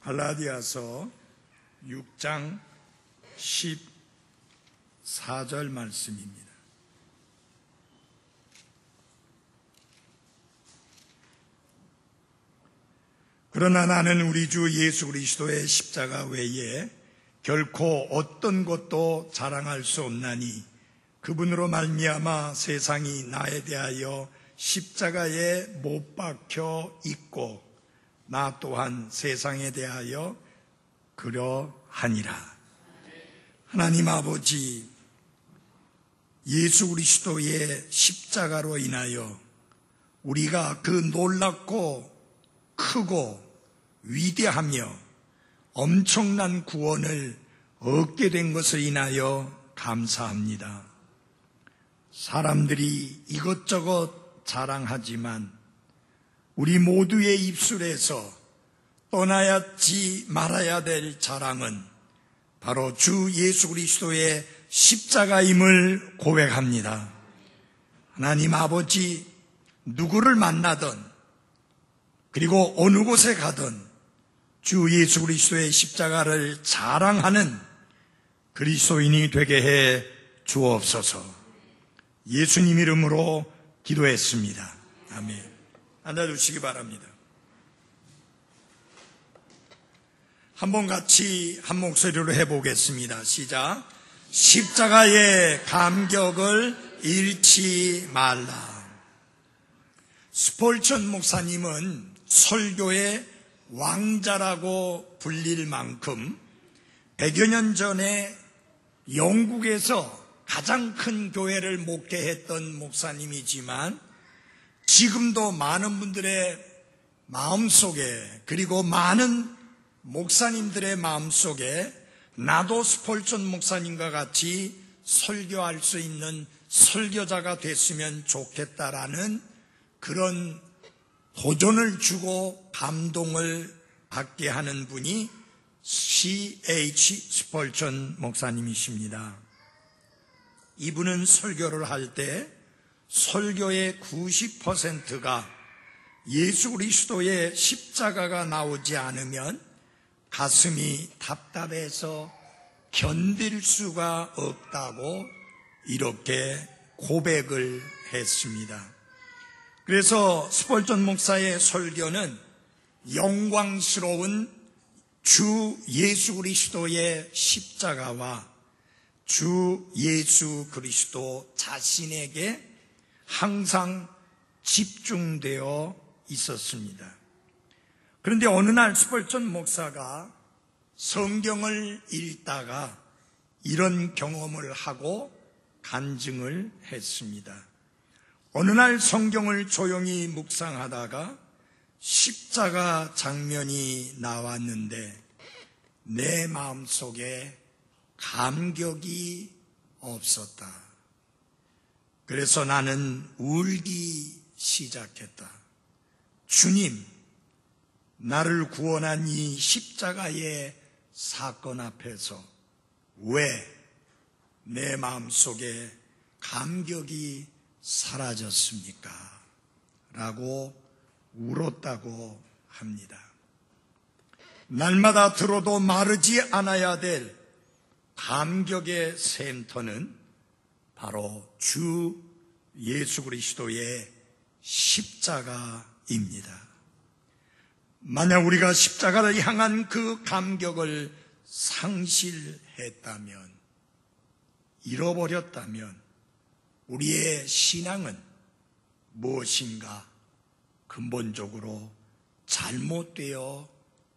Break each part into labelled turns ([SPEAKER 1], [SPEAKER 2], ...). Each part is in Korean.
[SPEAKER 1] 갈라디아서 6장 14절 말씀입니다. 그러나 나는 우리 주 예수 그리스도의 십자가 외에 결코 어떤 것도 자랑할 수 없나니 그분으로 말미암아 세상이 나에 대하여 십자가에 못 박혀 있고 나 또한 세상에 대하여 그러하니라. 하나님 아버지, 예수 그리스도의 십자가로 인하여 우리가 그 놀랍고 크고 위대하며 엄청난 구원을 얻게 된 것을 인하여 감사합니다. 사람들이 이것저것 자랑하지만 우리 모두의 입술에서 떠나야지 말아야 될 자랑은 바로 주 예수 그리스도의 십자가임을 고백합니다. 하나님 아버지, 누구를 만나든 그리고 어느 곳에 가든 주 예수 그리스도의 십자가를 자랑하는 그리스도인이 되게 해 주옵소서. 예수님 이름으로 기도했습니다. 아멘. 앉아주시기 바랍니다. 한번 같이 한 목소리로 해보겠습니다. 시작. 십자가의 감격을 잃지 말라. 스폴전 목사님은 설교의 왕자라고 불릴 만큼 100여 년 전에 영국에서 가장 큰 교회를 목회했던 목사님이지만 지금도 많은 분들의 마음속에, 그리고 많은 목사님들의 마음속에 나도 스폴전 목사님과 같이 설교할 수 있는 설교자가 됐으면 좋겠다라는 그런 도전을 주고 감동을 받게 하는 분이 C.H. 스폴전 목사님이십니다. 이분은 설교를 할 때 설교의 90%가 예수 그리스도의 십자가가 나오지 않으면 가슴이 답답해서 견딜 수가 없다고 이렇게 고백을 했습니다. 그래서 스폴전 목사의 설교는 영광스러운 주 예수 그리스도의 십자가와 주 예수 그리스도 자신에게 항상 집중되어 있었습니다. 그런데 어느 날 스폴전 목사가 성경을 읽다가 이런 경험을 하고 간증을 했습니다. 어느 날 성경을 조용히 묵상하다가 십자가 장면이 나왔는데 내 마음속에 감격이 없었다. 그래서 나는 울기 시작했다. 주님, 나를 구원한 이 십자가의 사건 앞에서 왜 내 마음속에 감격이 사라졌습니까? 라고 울었다고 합니다. 날마다 들어도 마르지 않아야 될 감격의 샘터는 바로 주 예수 그리스도의 십자가입니다. 만약 우리가 십자가를 향한 그 감격을 상실했다면, 잃어버렸다면 우리의 신앙은 무엇인가 근본적으로 잘못되어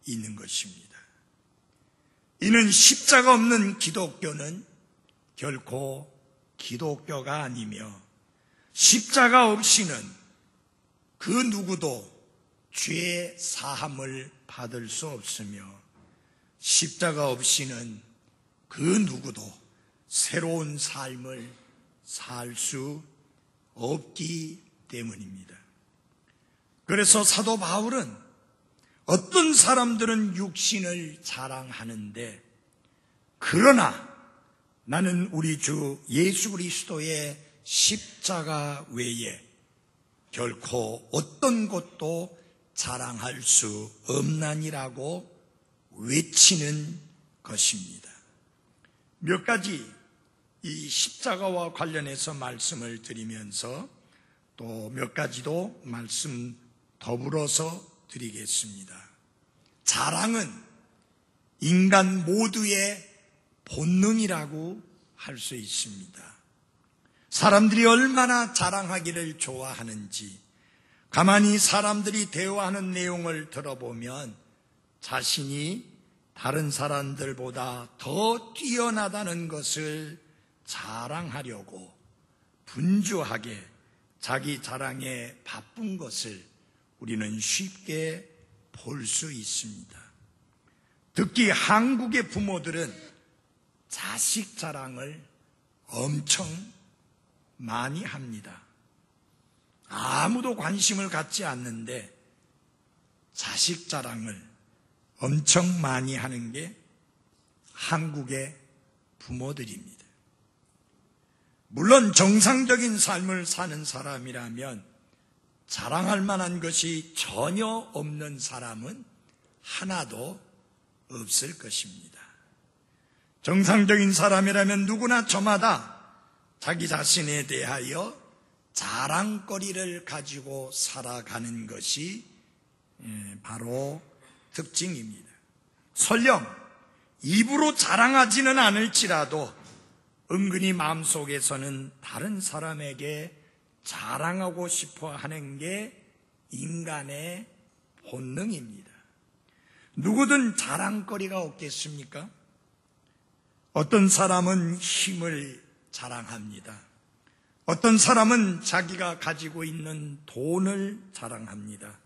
[SPEAKER 1] 있는 것입니다. 이는 십자가 없는 기독교는 결코 기독교가 아니며 십자가 없이는 그 누구도 죄 사함을 받을 수 없으며 십자가 없이는 그 누구도 새로운 삶을 살 수 없기 때문입니다. 그래서 사도 바울은 어떤 사람들은 육신을 자랑하는데 그러나 나는 우리 주 예수 그리스도의 십자가 외에 결코 어떤 것도 자랑할 수 없나니라고 외치는 것입니다. 몇 가지 이 십자가와 관련해서 말씀을 드리면서 또 몇 가지도 말씀 더불어서 드리겠습니다. 자랑은 인간 모두의 본능이라고 할 수 있습니다. 사람들이 얼마나 자랑하기를 좋아하는지 가만히 사람들이 대화하는 내용을 들어보면 자신이 다른 사람들보다 더 뛰어나다는 것을 자랑하려고 분주하게 자기 자랑에 바쁜 것을 우리는 쉽게 볼 수 있습니다. 특히 한국의 부모들은 자식 자랑을 엄청 많이 합니다. 아무도 관심을 갖지 않는데 자식 자랑을 엄청 많이 하는 게 한국의 부모들입니다. 물론 정상적인 삶을 사는 사람이라면 자랑할 만한 것이 전혀 없는 사람은 하나도 없을 것입니다. 정상적인 사람이라면 누구나 저마다 자기 자신에 대하여 자랑거리를 가지고 살아가는 것이 바로 특징입니다. 설령 입으로 자랑하지는 않을지라도 은근히 마음속에서는 다른 사람에게 자랑하고 싶어 하는 게 인간의 본능입니다. 누구든 자랑거리가 없겠습니까? 어떤 사람은 힘을 자랑합니다. 어떤 사람은 자기가 가지고 있는 돈을 자랑합니다.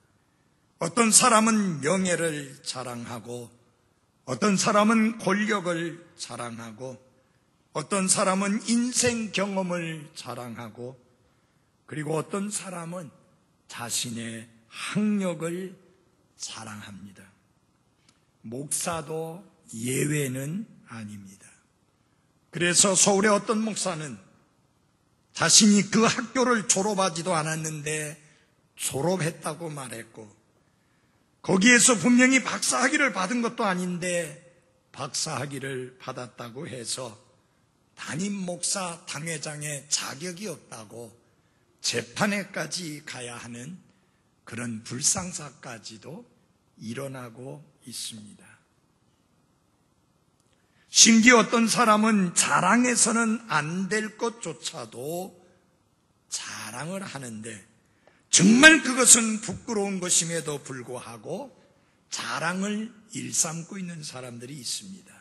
[SPEAKER 1] 어떤 사람은 명예를 자랑하고, 어떤 사람은 권력을 자랑하고, 어떤 사람은 인생 경험을 자랑하고, 그리고 어떤 사람은 자신의 학력을 자랑합니다. 목사도 예외는 아닙니다. 그래서 서울의 어떤 목사는 자신이 그 학교를 졸업하지도 않았는데 졸업했다고 말했고, 거기에서 분명히 박사학위를 받은 것도 아닌데 박사학위를 받았다고 해서 담임 목사 당회장의 자격이 없다고 재판에까지 가야 하는 그런 불상사까지도 일어나고 있습니다. 심지어 어떤 사람은 자랑해서는 안 될 것조차도 자랑을 하는데 정말 그것은 부끄러운 것임에도 불구하고 자랑을 일삼고 있는 사람들이 있습니다.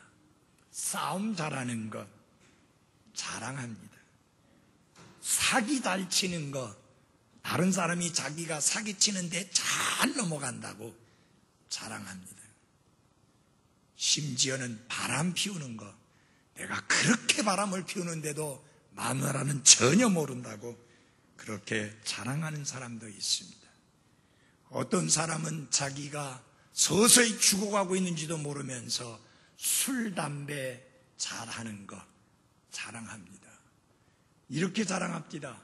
[SPEAKER 1] 싸움 잘하는 것 자랑합니다. 사기 잘 치는 것, 다른 사람이 자기가 사기 치는데 잘 넘어간다고 자랑합니다. 심지어는 바람 피우는 것, 내가 그렇게 바람을 피우는데도 마누라는 전혀 모른다고 그렇게 자랑하는 사람도 있습니다. 어떤 사람은 자기가 서서히 죽어가고 있는지도 모르면서 술, 담배 잘하는 것 자랑합니다. 이렇게 자랑합니다.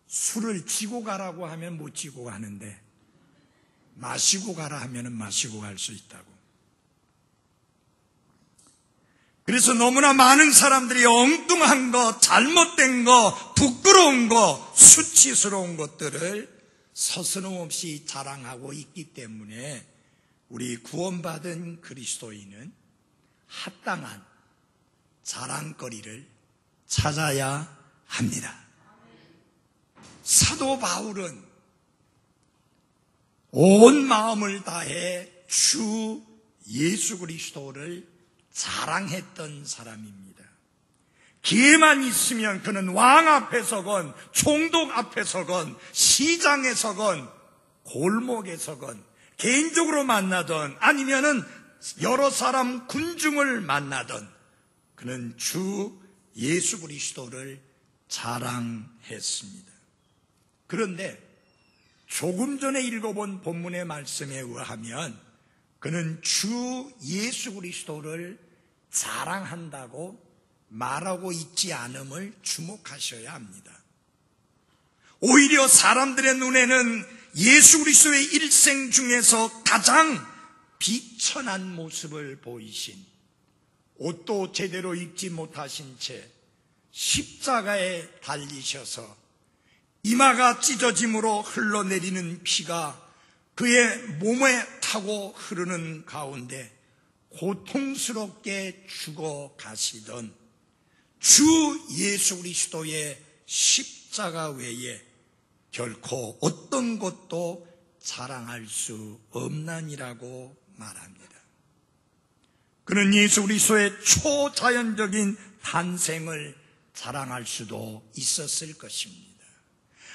[SPEAKER 1] 술을 쥐고 가라고 하면 못 쥐고 가는데 마시고 가라 하면 마시고 갈 수 있다고. 그래서 너무나 많은 사람들이 엉뚱한 것, 잘못된 것, 부끄러운 것, 수치스러운 것들을 서스럼없이 자랑하고 있기 때문에 우리 구원받은 그리스도인은 합당한 자랑거리를 찾아야 합니다. 사도 바울은 온 마음을 다해 주 예수 그리스도를 자랑했던 사람입니다. 기회만 있으면 그는 왕 앞에서건 총독 앞에서건 시장에서건 골목에서건 개인적으로 만나던 아니면은 여러 사람 군중을 만나던 그는 주 예수 그리스도를 자랑했습니다. 그런데 조금 전에 읽어본 본문의 말씀에 의하면 그는 주 예수 그리스도를 자랑한다고 말하고 있지 않음을 주목하셔야 합니다. 오히려 사람들의 눈에는 예수 그리스도의 일생 중에서 가장 비천한 모습을 보이신, 옷도 제대로 입지 못하신 채 십자가에 달리셔서 이마가 찢어짐으로 흘러내리는 피가 그의 몸에 타고 흐르는 가운데 고통스럽게 죽어가시던 주 예수 그리스도의 십자가 외에 결코 어떤 것도 자랑할 수 없나니라고 말합니다. 그는 예수 그리스도의 초자연적인 탄생을 자랑할 수도 있었을 것입니다.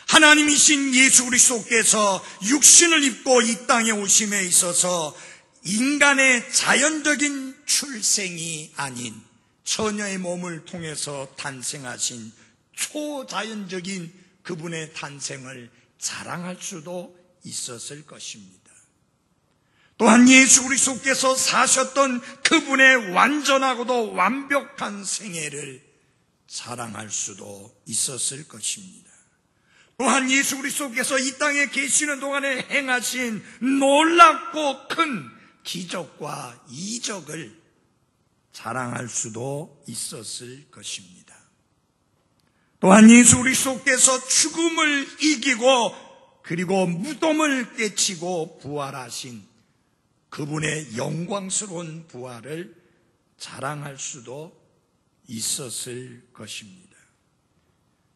[SPEAKER 1] 하나님이신 예수 그리스도께서 육신을 입고 이 땅에 오심에 있어서 인간의 자연적인 출생이 아닌 처녀의 몸을 통해서 탄생하신 초자연적인 그분의 탄생을 자랑할 수도 있었을 것입니다. 또한 예수 그리스도께서 사셨던 그분의 완전하고도 완벽한 생애를 자랑할 수도 있었을 것입니다. 또한 예수 그리스도께서 이 땅에 계시는 동안에 행하신 놀랍고 큰 기적과 이적을 자랑할 수도 있었을 것입니다. 또한 예수 그리스도께서 죽음을 이기고 그리고 무덤을 깨치고 부활하신 그분의 영광스러운 부활을 자랑할 수도 있었을 것입니다.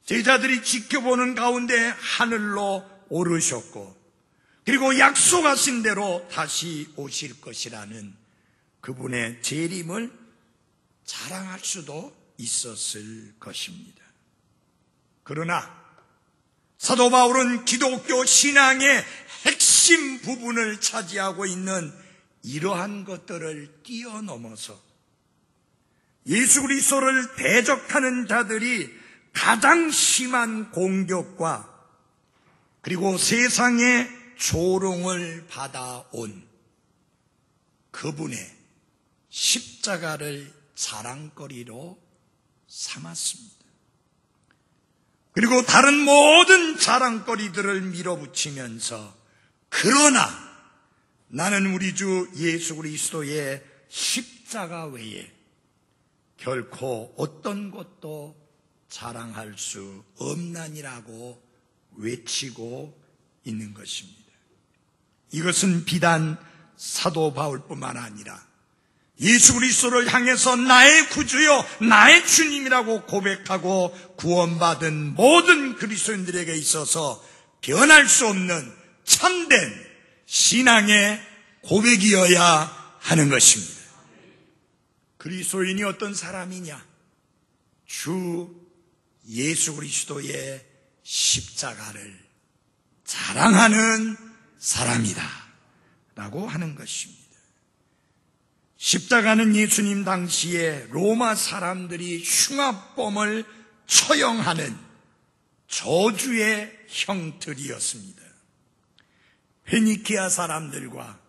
[SPEAKER 1] 제자들이 지켜보는 가운데 하늘로 오르셨고 그리고 약속하신 대로 다시 오실 것이라는 그분의 재림을 자랑할 수도 있었을 것입니다. 그러나 사도 바울은 기독교 신앙의 핵심 부분을 차지하고 있는 이러한 것들을 뛰어넘어서 예수 그리스도를 대적하는 자들이 가장 심한 공격과 그리고 세상의 조롱을 받아온 그분의 십자가를 자랑거리로 삼았습니다. 그리고 다른 모든 자랑거리들을 밀어붙이면서 그러나 나는 우리 주 예수 그리스도의 십자가 외에 결코 어떤 것도 자랑할 수 없나니라고 외치고 있는 것입니다. 이것은 비단 사도 바울뿐만 아니라 예수 그리스도를 향해서 나의 구주요 나의 주님이라고 고백하고 구원받은 모든 그리스도인들에게 있어서 변할 수 없는 참된 신앙의 고백이어야 하는 것입니다. 그리스도인이 어떤 사람이냐? 주 예수 그리스도의 십자가를 자랑하는 사람이다 라고 하는 것입니다. 십자가는 예수님 당시에 로마 사람들이 흉악범을 처형하는 저주의 형틀이었습니다. 페니키아 사람들과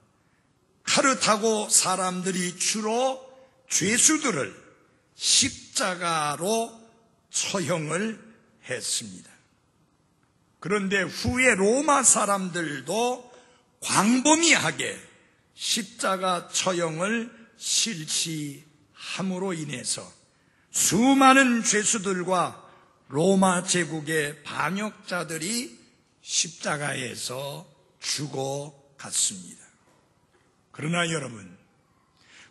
[SPEAKER 1] 카르타고 사람들이 주로 죄수들을 십자가로 처형을 했습니다. 그런데 후에 로마 사람들도 광범위하게 십자가 처형을 실시함으로 인해서 수많은 죄수들과 로마 제국의 반역자들이 십자가에서 죽어갔습니다. 그러나 여러분,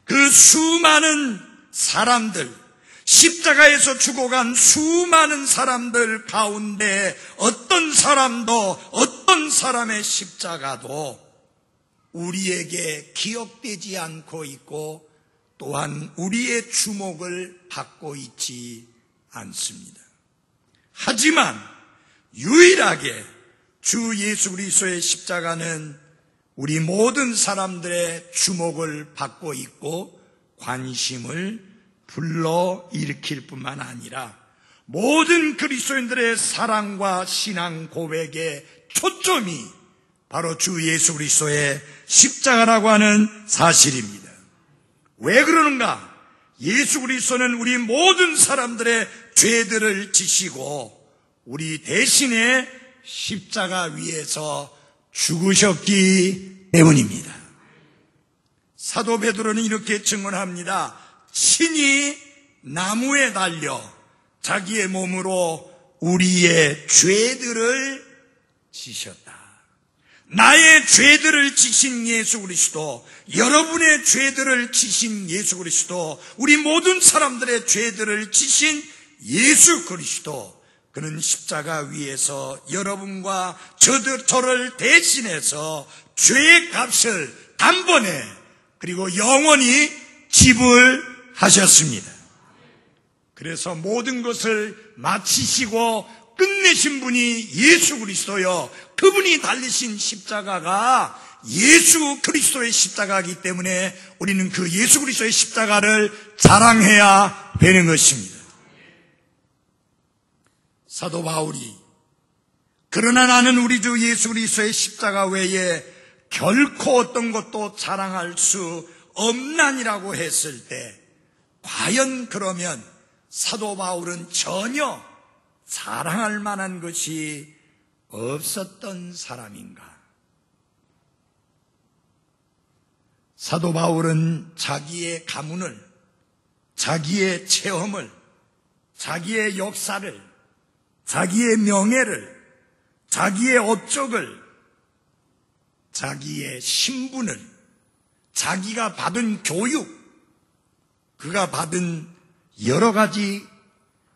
[SPEAKER 1] 그 수많은 사람들, 십자가에서 죽어간 수많은 사람들 가운데 어떤 사람도 어떤 사람의 십자가도 우리에게 기억되지 않고 있고 또한 우리의 주목을 받고 있지 않습니다. 하지만 유일하게 주 예수 그리스도의 십자가는 우리 모든 사람들의 주목을 받고 있고 관심을 불러일으킬 뿐만 아니라 모든 그리스도인들의 사랑과 신앙 고백의 초점이 바로 주 예수 그리스도의 십자가라고 하는 사실입니다. 왜 그러는가? 예수 그리스도는 우리 모든 사람들의 죄들을 지시고 우리 대신에 십자가 위에서 죽으셨기 때문입니다. 사도 베드로는 이렇게 증언합니다. 친히 나무에 달려 자기의 몸으로 우리의 죄들을 지셨다. 나의 죄들을 지신 예수 그리스도, 여러분의 죄들을 지신 예수 그리스도, 우리 모든 사람들의 죄들을 지신 예수 그리스도, 그는 십자가 위에서 여러분과 저를 대신해서 죄의 값을 단번에 그리고 영원히 지불하셨습니다. 그래서 모든 것을 마치시고 끝내신 분이 예수 그리스도요, 그분이 달리신 십자가가 예수 그리스도의 십자가이기 때문에 우리는 그 예수 그리스도의 십자가를 자랑해야 되는 것입니다. 사도 바울이 그러나 나는 우리 주 예수 그리스도의 십자가 외에 결코 어떤 것도 자랑할 수 없나니라고 했을 때, 과연 그러면 사도 바울은 전혀 자랑할 만한 것이 없었던 사람인가? 사도 바울은 자기의 가문을, 자기의 체험을, 자기의 역사를, 자기의 명예를, 자기의 업적을, 자기의 신분을, 자기가 받은 교육, 그가 받은 여러 가지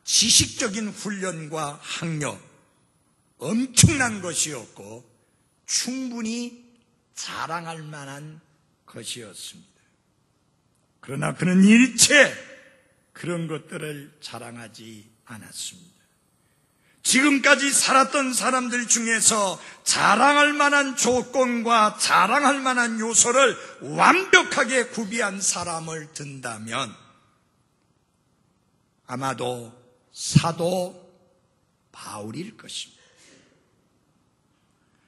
[SPEAKER 1] 지식적인 훈련과 학력, 엄청난 것이었고 충분히 자랑할 만한 것이었습니다. 그러나 그는 일체 그런 것들을 자랑하지 않았습니다. 지금까지 살았던 사람들 중에서 자랑할 만한 조건과 자랑할 만한 요소를 완벽하게 구비한 사람을 든다면 아마도 사도 바울일 것입니다.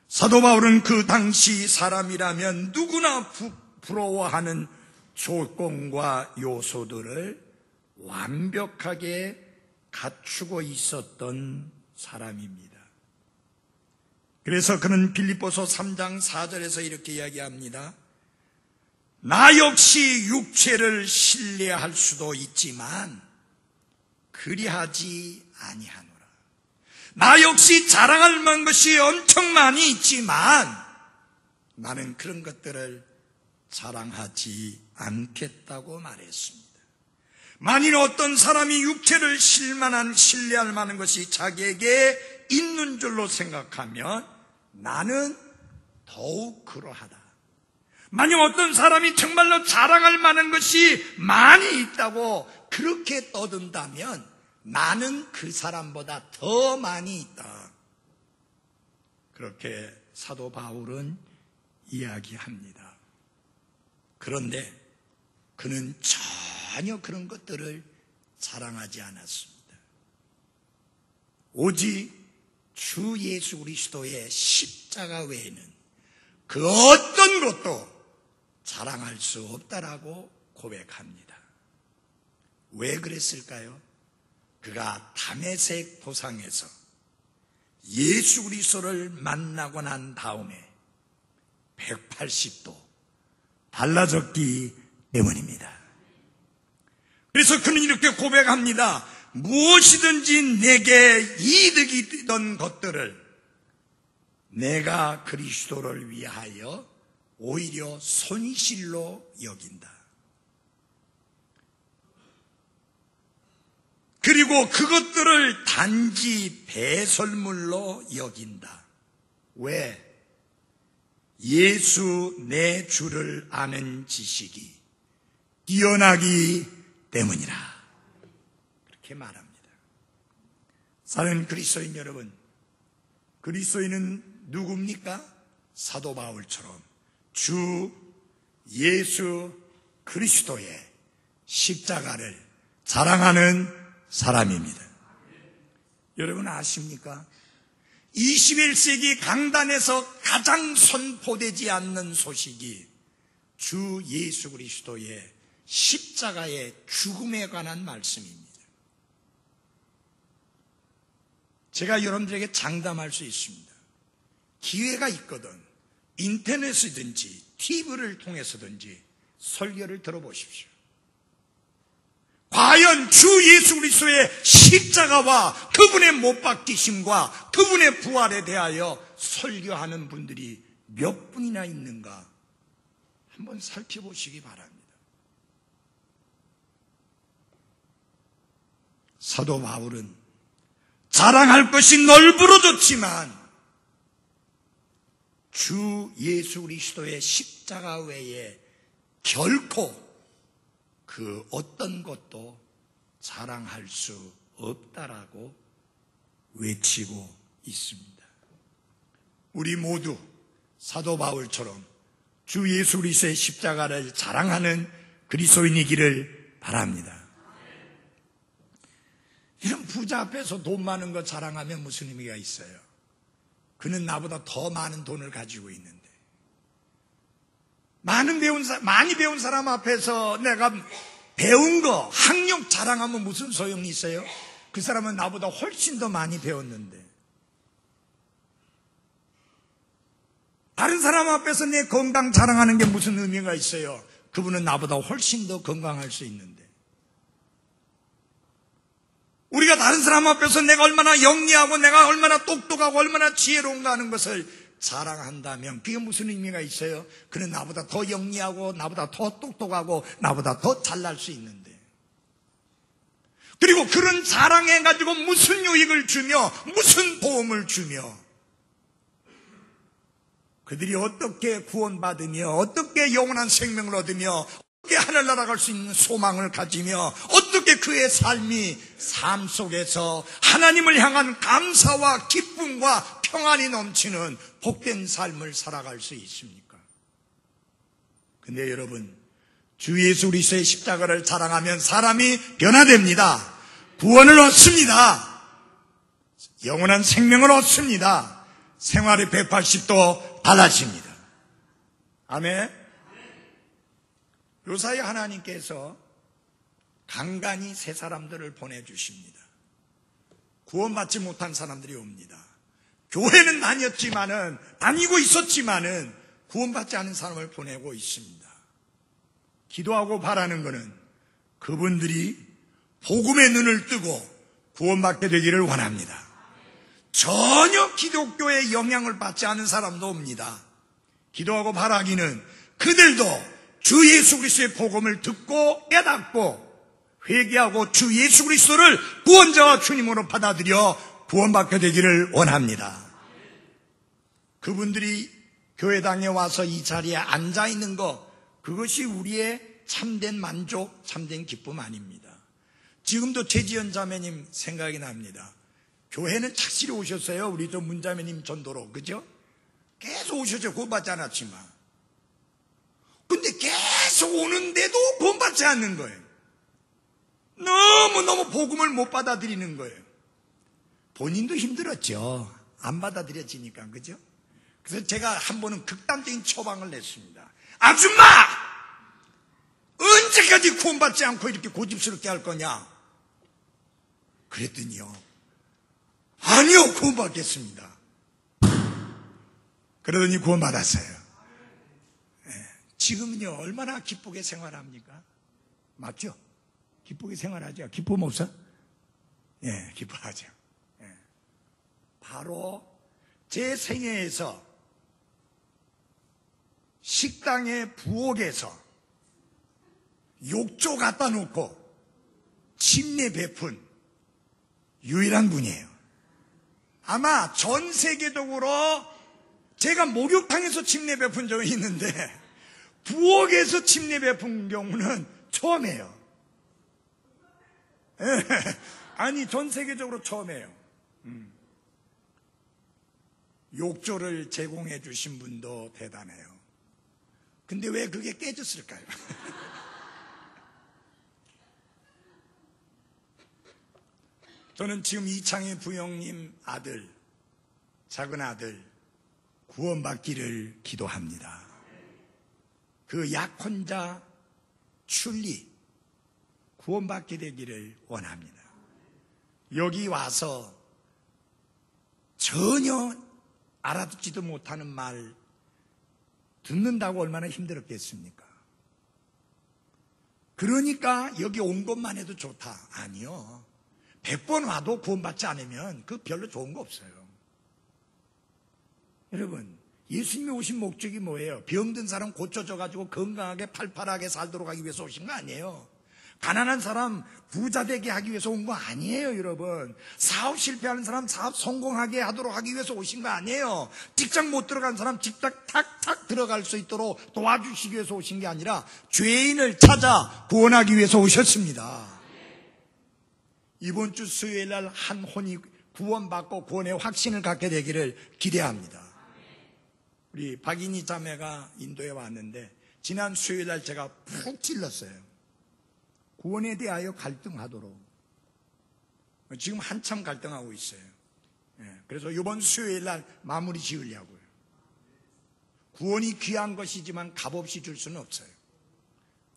[SPEAKER 1] 사도 바울은 그 당시 사람이라면 누구나 부러워하는 조건과 요소들을 완벽하게 갖추고 있었던 사람입니다. 그래서 그는 빌립보서 3장 4절에서 이렇게 이야기합니다. 나 역시 육체를 신뢰할 수도 있지만 그리하지 아니하노라. 나 역시 자랑할 만한 것이 엄청 많이 있지만 나는 그런 것들을 자랑하지 않겠다고 말했습니다. 만일 어떤 사람이 육체를 신뢰할 만한 것이 자기에게 있는 줄로 생각하면 나는 더욱 그러하다. 만약 어떤 사람이 정말로 자랑할 만한 것이 많이 있다고 그렇게 떠든다면 나는 그 사람보다 더 많이 있다. 그렇게 사도 바울은 이야기합니다. 그런데 그는 전혀 그런 것들을 자랑하지 않았습니다. 오직 주 예수 그리스도의 십자가 외에는 그 어떤 것도 자랑할 수 없다라고 고백합니다. 왜 그랬을까요? 그가 다메섹 도상에서 예수 그리스도를 만나고 난 다음에 180도 달라졌기 때문입니다. 그래서 그는 이렇게 고백합니다. 무엇이든지 내게 이득이 되던 것들을 내가 그리스도를 위하여 오히려 손실로 여긴다. 그리고 그것들을 단지 배설물로 여긴다. 왜? 예수 내 주를 아는 지식이 뛰어나기 때문이라. 그렇게 말합니다. 사랑하는 그리스도인 여러분, 그리스도인은 누굽니까? 사도 바울처럼 주 예수 그리스도의 십자가를 자랑하는 사람입니다. 여러분 아십니까? 21세기 강단에서 가장 선포되지 않는 소식이 주 예수 그리스도의 십자가의 죽음에 관한 말씀입니다. 제가 여러분들에게 장담할 수 있습니다. 기회가 있거든 인터넷이든지 TV를 통해서든지 설교를 들어보십시오. 과연 주 예수 그리스도의 십자가와 그분의 못 박히심과 그분의 부활에 대하여 설교하는 분들이 몇 분이나 있는가 한번 살펴보시기 바랍니다. 사도 바울은 자랑할 것이 널브러졌지만 주 예수 그리스도의 십자가 외에 결코 그 어떤 것도 자랑할 수 없다라고 외치고 있습니다. 우리 모두 사도 바울처럼 주 예수 그리스도의 십자가를 자랑하는 그리스도인이기를 바랍니다. 이런 부자 앞에서 돈 많은 거 자랑하면 무슨 의미가 있어요? 그는 나보다 더 많은 돈을 가지고 있는데, 많이 배운 사람 앞에서 내가 배운 거, 학력 자랑하면 무슨 소용이 있어요? 그 사람은 나보다 훨씬 더 많이 배웠는데. 다른 사람 앞에서 내 건강 자랑하는 게 무슨 의미가 있어요? 그분은 나보다 훨씬 더 건강할 수 있는데. 우리가 다른 사람 앞에서 내가 얼마나 영리하고 내가 얼마나 똑똑하고 얼마나 지혜로운가 하는 것을 자랑한다면 그게 무슨 의미가 있어요? 그는 나보다 더 영리하고 나보다 더 똑똑하고 나보다 더 잘날 수 있는데. 그리고 그런 자랑해가지고 무슨 유익을 주며 무슨 도움을 주며 그들이 어떻게 구원받으며 어떻게 영원한 생명을 얻으며 어떻게 하늘나라 갈 수 있는 소망을 가지며 어떻게 그의 삶 속에서 하나님을 향한 감사와 기쁨과 평안이 넘치는 복된 삶을 살아갈 수 있습니까? 근데 여러분, 주 예수 그리스도의 십자가를 자랑하면 사람이 변화됩니다. 구원을 얻습니다. 영원한 생명을 얻습니다. 생활의 180도 달라집니다. 아멘. 요사이 하나님께서 간간히 새 사람들을 보내주십니다. 구원받지 못한 사람들이 옵니다. 교회는 다니고 있었지만은 구원받지 않은 사람을 보내고 있습니다. 기도하고 바라는 것은 그분들이 복음의 눈을 뜨고 구원받게 되기를 원합니다. 전혀 기독교의 영향을 받지 않은 사람도 옵니다. 기도하고 바라기는 그들도 주 예수 그리스도의 복음을 듣고 깨닫고 회개하고 주 예수 그리스도를 구원자와 주님으로 받아들여 구원받게 되기를 원합니다. 그분들이 교회당에 와서 이 자리에 앉아있는 것, 그것이 우리의 참된 만족, 참된 기쁨 아닙니다. 지금도 최지연 자매님 생각이 납니다. 교회는 착실히 오셨어요. 우리 저 문자매님 전도로, 그죠? 계속 오셨죠. 구원받지 않았지만. 근데 계속 오는데도 구원받지 않는 거예요. 너무너무 복음을 못 받아들이는 거예요. 본인도 힘들었죠. 안 받아들여지니까, 그죠? 그래서 제가 한 번은 극단적인 처방을 냈습니다. 아줌마! 언제까지 구원받지 않고 이렇게 고집스럽게 할 거냐? 그랬더니요, 아니요, 구원받겠습니다. 그러더니 구원받았어요. 지금은요, 얼마나 기쁘게 생활합니까? 맞죠? 기쁘게 생활하죠? 기쁨 없어? 예, 기뻐하죠. 예. 바로 제 생애에서 식당의 부엌에서 욕조 갖다 놓고 침례 베푼 유일한 분이에요. 아마 전 세계적으로 제가 목욕탕에서 침례 베푼 적이 있는데 부엌에서 침례 베푼 경우는 처음이에요. 아니, 전 세계적으로 처음이에요. 욕조를 제공해 주신 분도 대단해요. 근데 왜 그게 깨졌을까요? 저는 지금 이창희 부형님 아들, 작은 아들 구원받기를 기도합니다. 그 약혼자 출리 구원받게 되기를 원합니다. 여기 와서 전혀 알아듣지도 못하는 말 듣는다고 얼마나 힘들었겠습니까? 그러니까 여기 온 것만 해도 좋다. 아니요. 100번 와도 구원받지 않으면 그 별로 좋은 거 없어요. 여러분, 예수님이 오신 목적이 뭐예요? 병든 사람 고쳐져가지고 건강하게 팔팔하게 살도록 하기 위해서 오신 거 아니에요. 가난한 사람 부자 되게 하기 위해서 온 거 아니에요, 여러분. 사업 실패하는 사람 사업 성공하게 하도록 하기 위해서 오신 거 아니에요. 직장 못 들어간 사람 직장 탁탁 들어갈 수 있도록 도와주시기 위해서 오신 게 아니라 죄인을 찾아 구원하기 위해서 오셨습니다. 이번 주 수요일 날 한 혼이 구원받고 구원의 확신을 갖게 되기를 기대합니다. 우리 박인희 자매가 인도에 왔는데 지난 수요일 날 제가 푹 찔렀어요. 구원에 대하여 갈등하도록. 지금 한참 갈등하고 있어요. 그래서 이번 수요일 날 마무리 지으려고요. 구원이 귀한 것이지만 값없이 줄 수는 없어요.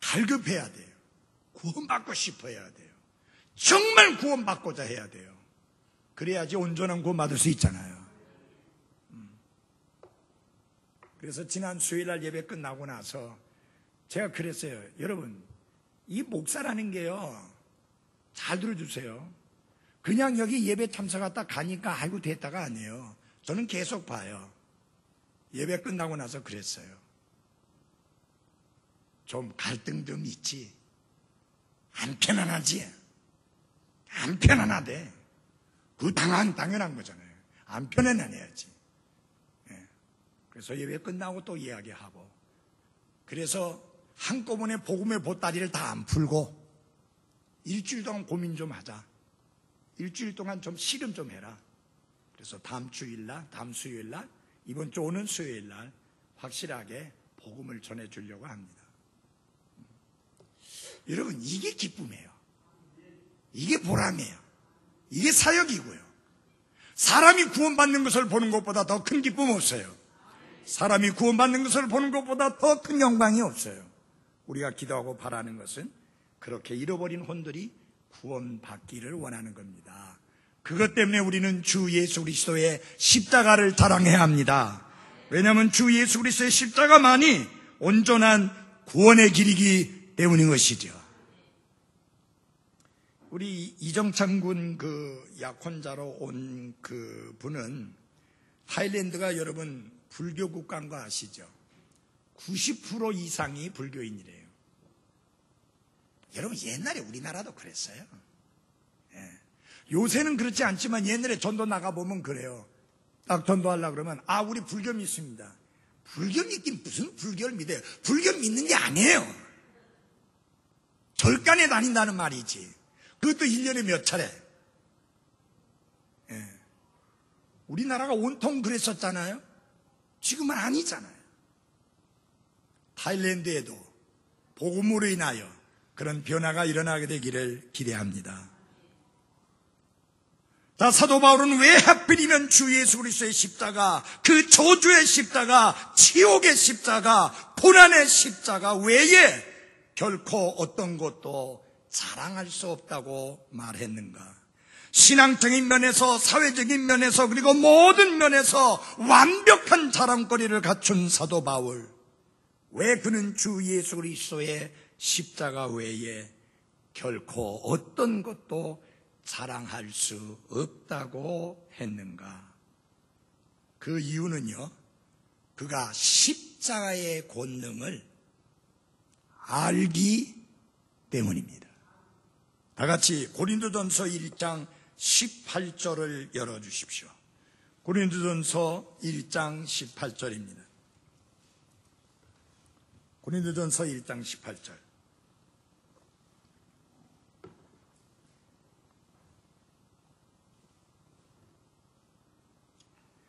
[SPEAKER 1] 갈급해야 돼요. 구원받고 싶어야 돼요. 정말 구원받고자 해야 돼요. 그래야지 온전한 구원 받을 수 있잖아요. 그래서 지난 수요일 날 예배 끝나고 나서 제가 그랬어요. 여러분, 이 목사라는 게요, 잘 들어주세요. 그냥 여기 예배 참석하다 가니까 아이고 됐다가 아니에요. 저는 계속 봐요. 예배 끝나고 나서 그랬어요. 좀 갈등 좀 있지. 안 편안하지. 안 편안하대. 그 당연한 거잖아요. 안 편안해야지. 그래서 예배 끝나고 또 이야기하고. 그래서 한꺼번에 복음의 보따리를 다 안 풀고 일주일 동안 고민 좀 하자. 일주일 동안 좀 씨름 좀 해라. 그래서 다음 주일날, 다음 수요일날, 이번 주 오는 수요일날 확실하게 복음을 전해주려고 합니다. 여러분, 이게 기쁨이에요. 이게 보람이에요. 이게 사역이고요. 사람이 구원받는 것을 보는 것보다 더 큰 기쁨 없어요. 사람이 구원받는 것을 보는 것보다 더 큰 영광이 없어요. 우리가 기도하고 바라는 것은 그렇게 잃어버린 혼들이 구원받기를 원하는 겁니다. 그것 때문에 우리는 주 예수 그리스도의 십자가를 자랑해야 합니다. 왜냐하면 주 예수 그리스도의 십자가만이 온전한 구원의 길이기 때문인 것이죠. 우리 이정찬 군 그 약혼자로 온 그 분은 타일랜드가 여러분 불교 국가인 거 아시죠? 90% 이상이 불교인이래요. 여러분, 옛날에 우리나라도 그랬어요. 요새는 그렇지 않지만 옛날에 전도 나가보면 그래요. 딱 전도하려고 그러면 우리 불교 믿습니다. 불교 믿긴 무슨 불교를 믿어요? 불교 믿는 게 아니에요. 절간에 다닌다는 말이지. 그것도 1년에 몇 차례. 우리나라가 온통 그랬었잖아요. 지금은 아니잖아요. 타일랜드에도 복음으로 인하여 그런 변화가 일어나게 되기를 기대합니다. 자, 사도 바울은 왜 하필이면 주 예수 그리스도의 십자가, 그 저주의 십자가, 지옥의 십자가, 고난의 십자가 외에 결코 어떤 것도 자랑할 수 없다고 말했는가? 신앙적인 면에서, 사회적인 면에서, 그리고 모든 면에서 완벽한 자랑거리를 갖춘 사도 바울. 왜 그는 주 예수 그리스도의 십자가 외에 결코 어떤 것도 자랑할 수 없다고 했는가? 그 이유는요, 그가 십자가의 권능을 알기 때문입니다. 다 같이 고린도전서 1장 18절을 열어주십시오. 고린도전서 1장 18절입니다. 고린도전서 1장 18절.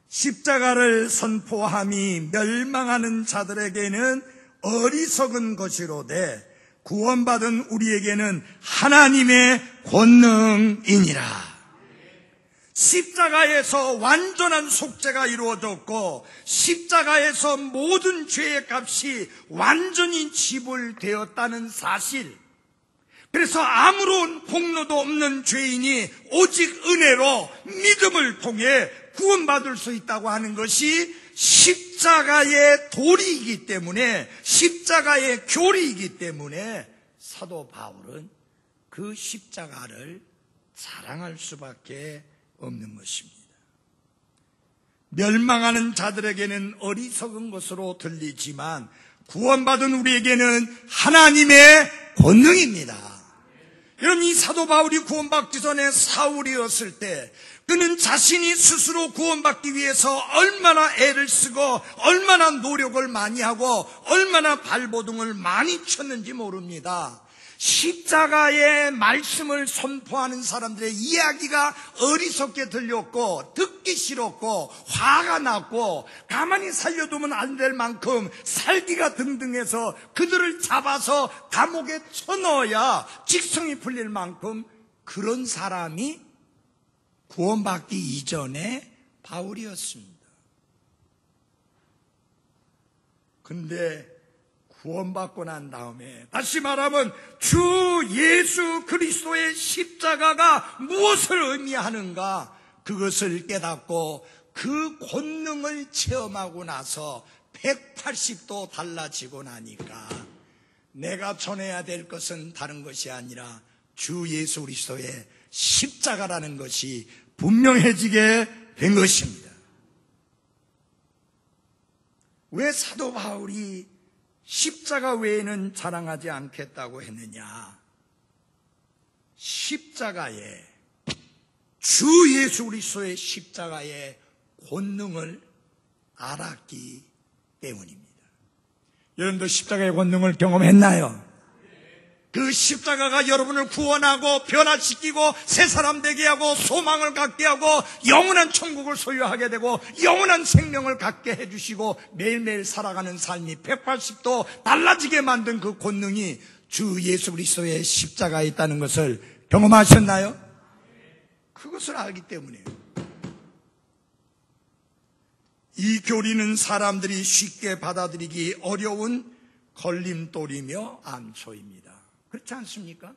[SPEAKER 1] 십자가를 선포함이 멸망하는 자들에게는 어리석은 것이로되 구원받은 우리에게는 하나님의 권능이니라. 십자가에서 완전한 속죄가 이루어졌고 십자가에서 모든 죄의 값이 완전히 지불되었다는 사실. 그래서 아무런 공로도 없는 죄인이 오직 은혜로 믿음을 통해 구원받을 수 있다고 하는 것이 십자가의 도리이기 때문에, 십자가의 교리이기 때문에 사도 바울은 그 십자가를 자랑할 수밖에 없는 것입니다. 멸망하는 자들에게는 어리석은 것으로 들리지만 구원받은 우리에게는 하나님의 권능입니다. 여러분, 이 사도 바울이 구원받기 전에 사울이었을 때 그는 자신이 스스로 구원받기 위해서 얼마나 애를 쓰고 얼마나 노력을 많이 하고 얼마나 발버둥을 많이 쳤는지 모릅니다. 십자가의 말씀을 선포하는 사람들의 이야기가 어리석게 들렸고 듣기 싫었고 화가 났고 가만히 살려두면 안 될 만큼 살기가 등등해서 그들을 잡아서 감옥에 쳐넣어야 직성이 풀릴 만큼 그런 사람이 구원받기 이전에 바울이었습니다. 근데 구원받고 난 다음에, 다시 말하면 주 예수 그리스도의 십자가가 무엇을 의미하는가, 그것을 깨닫고 그 권능을 체험하고 나서 180도 달라지고 나니까 내가 전해야 될 것은 다른 것이 아니라 주 예수 그리스도의 십자가라는 것이 분명해지게 된 것입니다. 왜 사도 바울이 십자가 외에는 자랑하지 않겠다고 했느냐? 십자가에, 주 예수 그리스도의 십자가의 권능을 알았기 때문입니다. 여러분도 십자가의 권능을 경험했나요? 그 십자가가 여러분을 구원하고 변화시키고 새 사람 되게 하고 소망을 갖게 하고 영원한 천국을 소유하게 되고 영원한 생명을 갖게 해주시고 매일매일 살아가는 삶이 180도 달라지게 만든 그 권능이 주 예수 그리스도의 십자가에 있다는 것을 경험하셨나요? 그것을 알기 때문이에요. 이 교리는 사람들이 쉽게 받아들이기 어려운 걸림돌이며 암초입니다. 그렇지 않습니까?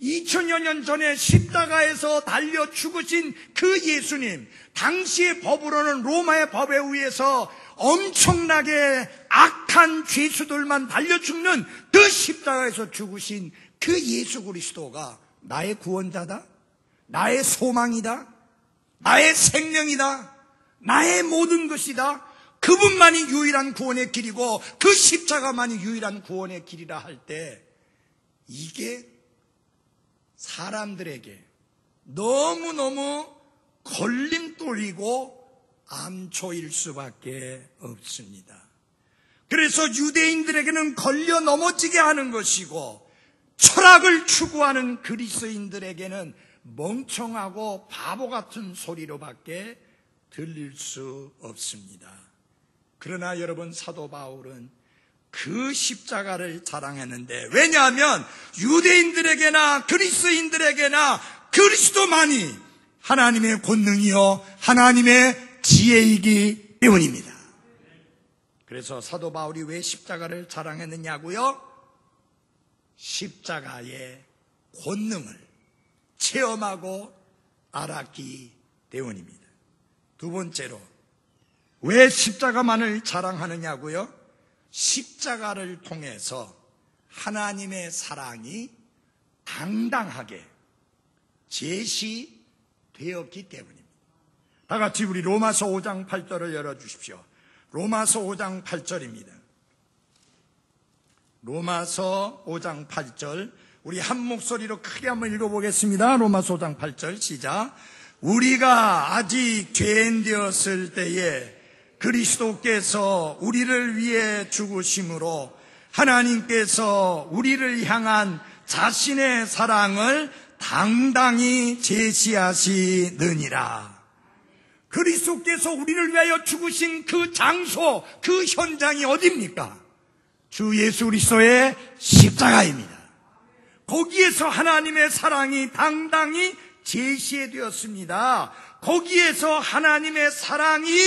[SPEAKER 1] 2000여 년 전에 십자가에서 달려 죽으신 그 예수님, 당시의 법으로는 로마의 법에 의해서 엄청나게 악한 죄수들만 달려 죽는 그 십자가에서 죽으신 그 예수 그리스도가 나의 구원자다, 나의 소망이다, 나의 생명이다, 나의 모든 것이다, 그분만이 유일한 구원의 길이고 그 십자가만이 유일한 구원의 길이라 할 때, 이게 사람들에게 너무너무 걸림돌이고 암초일 수밖에 없습니다. 그래서 유대인들에게는 걸려 넘어지게 하는 것이고 철학을 추구하는 그리스도인들에게는 멍청하고 바보 같은 소리로밖에 들릴 수 없습니다. 그러나 여러분, 사도 바울은 그 십자가를 자랑했는데, 왜냐하면 유대인들에게나 그리스도인들에게나 그리스도만이 하나님의 권능이요 하나님의 지혜이기 때문입니다. 그래서 사도 바울이 왜 십자가를 자랑했느냐고요? 십자가의 권능을 체험하고 알았기 때문입니다. 두 번째로, 왜 십자가만을 자랑하느냐고요? 십자가를 통해서 하나님의 사랑이 당당하게 제시되었기 때문입니다. 다 같이 우리 로마서 5장 8절을 열어주십시오. 로마서 5장 8절입니다. 로마서 5장 8절, 우리 한 목소리로 크게 한번 읽어보겠습니다. 로마서 5장 8절 시작. 우리가 아직 죄인 되었을 때에 그리스도께서 우리를 위해 죽으심으로 하나님께서 우리를 향한 자신의 사랑을 당당히 제시하시느니라. 그리스도께서 우리를 위하여 죽으신 그 장소, 그 현장이 어디입니까? 주 예수 그리스도의 십자가입니다. 거기에서 하나님의 사랑이 당당히 제시되었습니다. 거기에서 하나님의 사랑이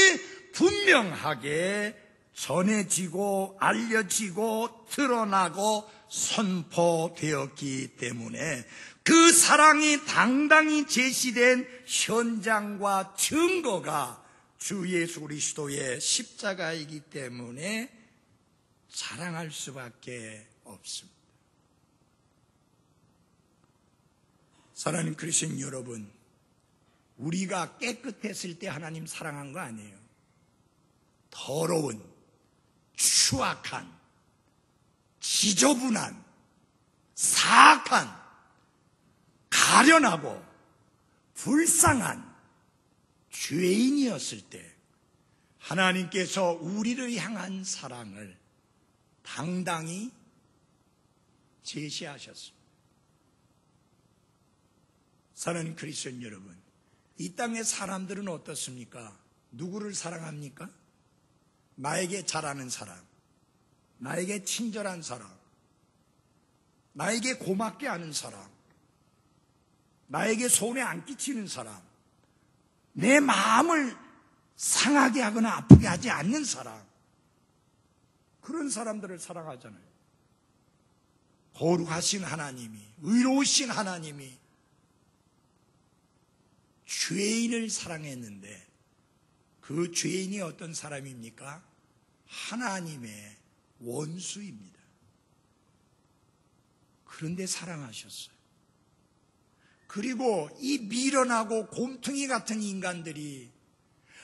[SPEAKER 1] 분명하게 전해지고 알려지고 드러나고 선포되었기 때문에 그 사랑이 당당히 제시된 현장과 증거가 주 예수 그리스도의 십자가이기 때문에 자랑할 수밖에 없습니다. 사랑하는 그리스도인 여러분, 우리가 깨끗했을 때 하나님 사랑한 거 아니에요. 더러운, 추악한, 지저분한, 사악한, 가련하고 불쌍한 죄인이었을 때 하나님께서 우리를 향한 사랑을 당당히 제시하셨습니다. 사랑하는 그리스도인 여러분, 이 땅의 사람들은 어떻습니까? 누구를 사랑합니까? 나에게 잘하는 사람, 나에게 친절한 사람, 나에게 고맙게 하는 사람, 나에게 손해 안 끼치는 사람, 내 마음을 상하게 하거나 아프게 하지 않는 사람, 그런 사람들을 사랑하잖아요. 거룩하신 하나님이, 의로우신 하나님이 죄인을 사랑했는데 그 죄인이 어떤 사람입니까? 하나님의 원수입니다. 그런데 사랑하셨어요. 그리고 이 미련하고 곰퉁이 같은 인간들이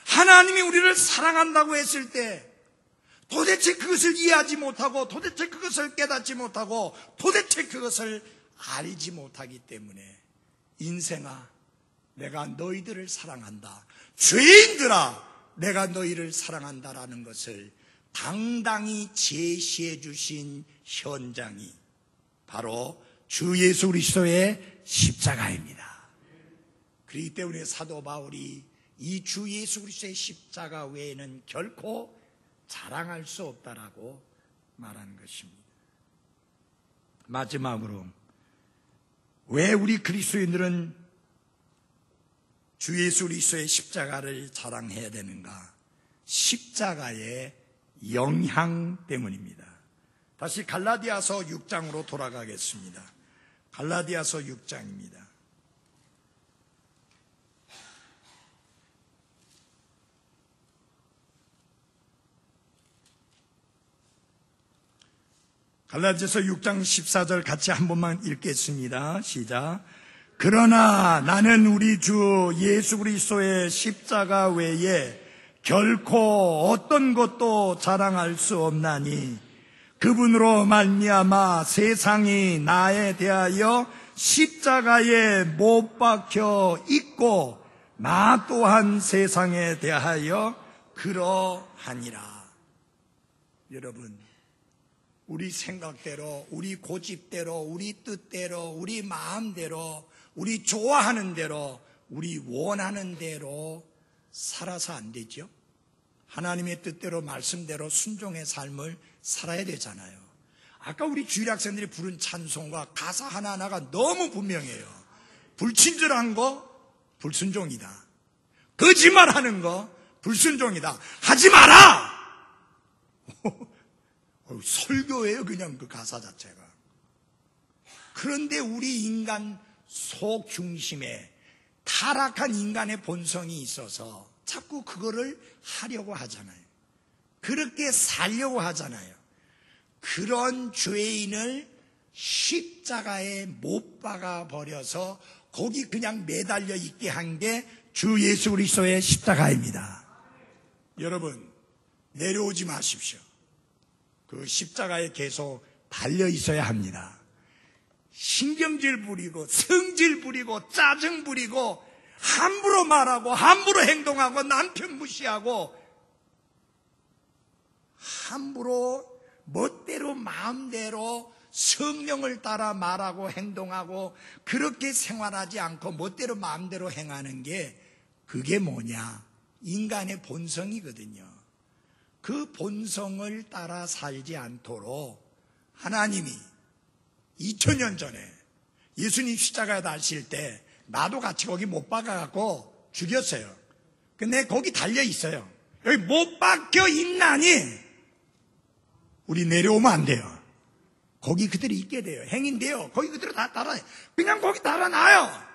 [SPEAKER 1] 하나님이 우리를 사랑한다고 했을 때 도대체 그것을 이해하지 못하고 도대체 그것을 깨닫지 못하고 도대체 그것을 알지 못하기 때문에 인생아, 내가 너희들을 사랑한다, 죄인들아, 내가 너희를 사랑한다라는 것을 당당히 제시해 주신 현장이 바로 주 예수 그리스도의 십자가입니다. 그렇기 때문에 사도 바울이 이 주 예수 그리스도의 십자가 외에는 결코 자랑할 수 없다라고 말하는 것입니다. 마지막으로 왜 우리 그리스도인들은 주 예수 그리스도의 십자가를 자랑해야 되는가? 십자가의 영향 때문입니다. 다시 갈라디아서 6장으로 돌아가겠습니다. 갈라디아서 6장입니다. 갈라디아서 6장 14절 같이 한 번만 읽겠습니다. 시작. 그러나 나는 우리 주 예수 그리스도의 십자가 외에 결코 어떤 것도 자랑할 수 없나니 그분으로 말미암아 세상이 나에 대하여 십자가에 못 박혀 있고 나 또한 세상에 대하여 그러하니라. 여러분, 우리 생각대로, 우리 고집대로, 우리 뜻대로, 우리 마음대로, 우리 좋아하는 대로, 우리 원하는 대로 살아서 안 되죠. 하나님의 뜻대로, 말씀대로 순종의 삶을 살아야 되잖아요. 아까 우리 주일학생들이 부른 찬송과 가사 하나하나가 너무 분명해요. 불친절한 거 불순종이다, 거짓말하는 거 불순종이다, 하지 마라. 설교예요, 그냥 그 가사 자체가. 그런데 우리 인간 속 중심에 타락한 인간의 본성이 있어서 자꾸 그거를 하려고 하잖아요. 그렇게 살려고 하잖아요. 그런 죄인을 십자가에 못 박아 버려서 거기 그냥 매달려 있게 한 게 주 예수 그리스도의 십자가입니다. 여러분, 내려오지 마십시오. 그 십자가에 계속 달려 있어야 합니다. 신경질 부리고 성질 부리고 짜증 부리고 함부로 말하고 함부로 행동하고 남편 무시하고 함부로 멋대로 마음대로 성령을 따라 말하고 행동하고 그렇게 생활하지 않고 멋대로 마음대로 행하는 게 그게 뭐냐? 인간의 본성이거든요. 그 본성을 따라 살지 않도록 하나님이 2000년 전에 예수님 십자가에 달실 때 나도 같이 거기 못 박아갖고 죽였어요. 근데 거기 달려 있어요. 여기 못 박혀 있나니 우리 내려오면 안 돼요. 거기 그대로 있게 돼요. 행인데요. 거기 그대로 다 달아요. 그냥 거기 달아놔요.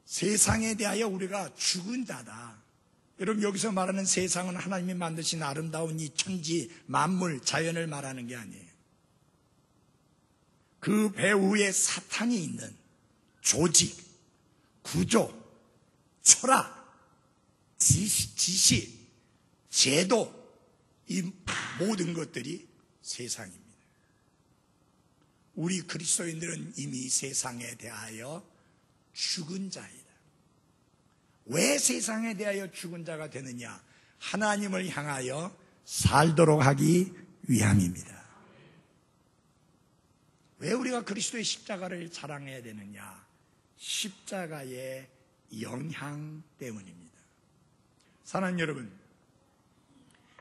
[SPEAKER 1] 세상에 대하여 우리가 죽은 자다. 여러분, 여기서 말하는 세상은 하나님이 만드신 아름다운 이 천지, 만물, 자연을 말하는 게 아니에요. 그 배후에 사탄이 있는 조직, 구조, 철학, 지식, 제도, 이 모든 것들이 세상입니다. 우리 그리스도인들은 이미 세상에 대하여 죽은 자이다. 왜 세상에 대하여 죽은 자가 되느냐? 하나님을 향하여 살도록 하기 위함입니다. 왜 우리가 그리스도의 십자가를 자랑해야 되느냐? 십자가의 영향 때문입니다. 사랑하는 여러분,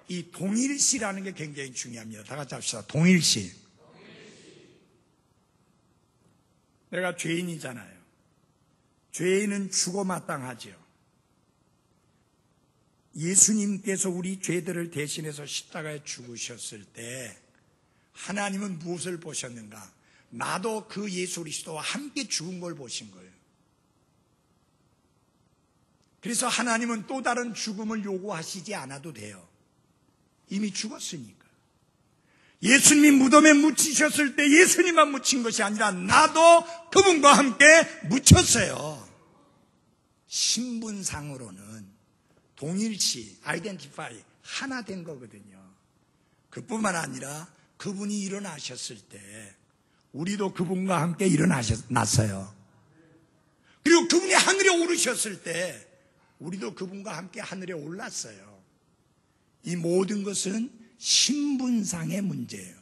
[SPEAKER 1] 이 동일시라는 게 굉장히 중요합니다. 다 같이 합시다. 동일시. 내가 죄인이잖아요. 죄인은 죽어 마땅하죠. 예수님께서 우리 죄들을 대신해서 십자가에 죽으셨을 때 하나님은 무엇을 보셨는가? 나도 그 예수 그리스도와 함께 죽은 걸 보신 거예요. 그래서 하나님은 또 다른 죽음을 요구하시지 않아도 돼요. 이미 죽었으니까. 예수님이 무덤에 묻히셨을 때 예수님만 묻힌 것이 아니라 나도 그분과 함께 묻혔어요. 신분상으로는 동일시, 아이덴티파이 하나 된 거거든요. 그뿐만 아니라 그분이 일어나셨을 때 우리도 그분과 함께 일어났어요. 그리고 그분이 하늘에 오르셨을 때 우리도 그분과 함께 하늘에 올랐어요. 이 모든 것은 신분상의 문제예요.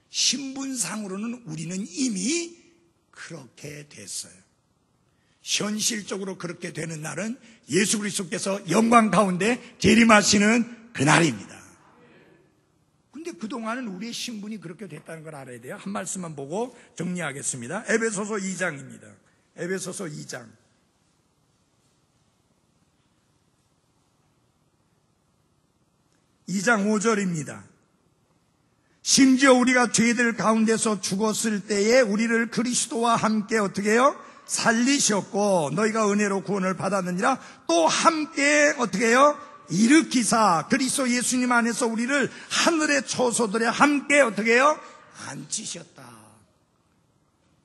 [SPEAKER 1] 신분상으로는 우리는 이미 그렇게 됐어요. 현실적으로 그렇게 되는 날은 예수 그리스도께서 영광 가운데 재림하시는 그날입니다. 근데 그동안은 우리의 신분이 그렇게 됐다는 걸 알아야 돼요. 한 말씀만 보고 정리하겠습니다. 에베소서 2장입니다. 에베소서 2장. 2장 5절입니다. 심지어 우리가 죄들 가운데서 죽었을 때에 우리를 그리스도와 함께 어떻게 해요? 살리셨고 너희가 은혜로 구원을 받았느니라. 또 함께 어떻게 해요? 일으키사 그리스도 예수님 안에서 우리를 하늘의 초소들에 함께 어떻게 해요? 앉히셨다.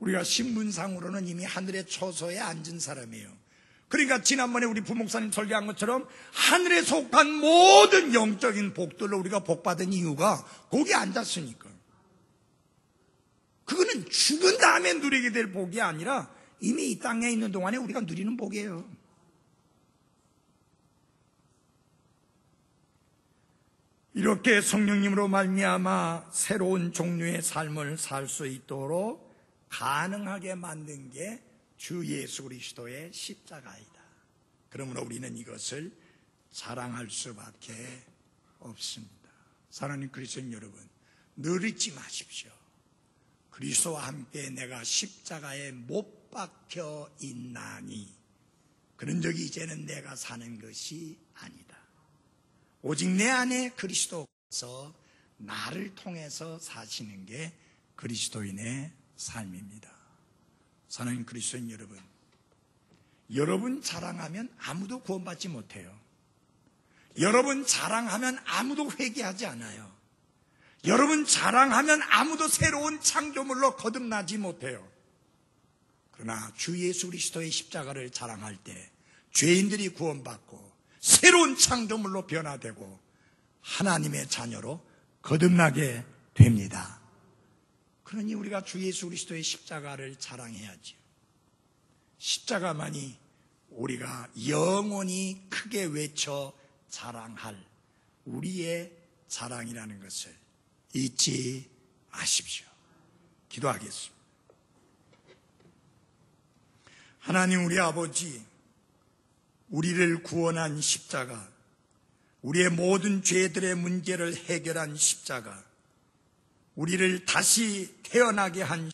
[SPEAKER 1] 우리가 신분상으로는 이미 하늘의 초소에 앉은 사람이에요. 그러니까 지난번에 우리 부목사님 설교한 것처럼 하늘에 속한 모든 영적인 복들로 우리가 복받은 이유가 거기에 앉았으니까. 그거는 죽은 다음에 누리게 될 복이 아니라 이미 이 땅에 있는 동안에 우리가 누리는 복이에요. 이렇게 성령님으로 말미암아 새로운 종류의 삶을 살 수 있도록 가능하게 만든 게 주 예수 그리스도의 십자가이다. 그러므로 우리는 이것을 자랑할 수밖에 없습니다. 사랑하는 그리스도인 여러분, 늘 잊지 마십시오. 그리스도와 함께 내가 십자가에 못 박혀 있나니 그런 적이 이제는 내가 사는 것이 아니다. 오직 내 안에 그리스도께서 나를 통해서 사시는 게 그리스도인의 삶입니다. 사랑하는 그리스도인 여러분, 여러분 자랑하면 아무도 구원받지 못해요. 여러분 자랑하면 아무도 회개하지 않아요. 여러분 자랑하면 아무도 새로운 창조물로 거듭나지 못해요. 그러나 주 예수 그리스도의 십자가를 자랑할 때 죄인들이 구원받고 새로운 창조물로 변화되고 하나님의 자녀로 거듭나게 됩니다. 그러니 우리가 주 예수 그리스도의 십자가를 자랑해야지요. 십자가만이 우리가 영원히 크게 외쳐 자랑할 우리의 자랑이라는 것을 잊지 마십시오. 기도하겠습니다. 하나님 우리 아버지, 우리를 구원한 십자가, 우리의 모든 죄들의 문제를 해결한 십자가, 우리를 다시 태어나게 한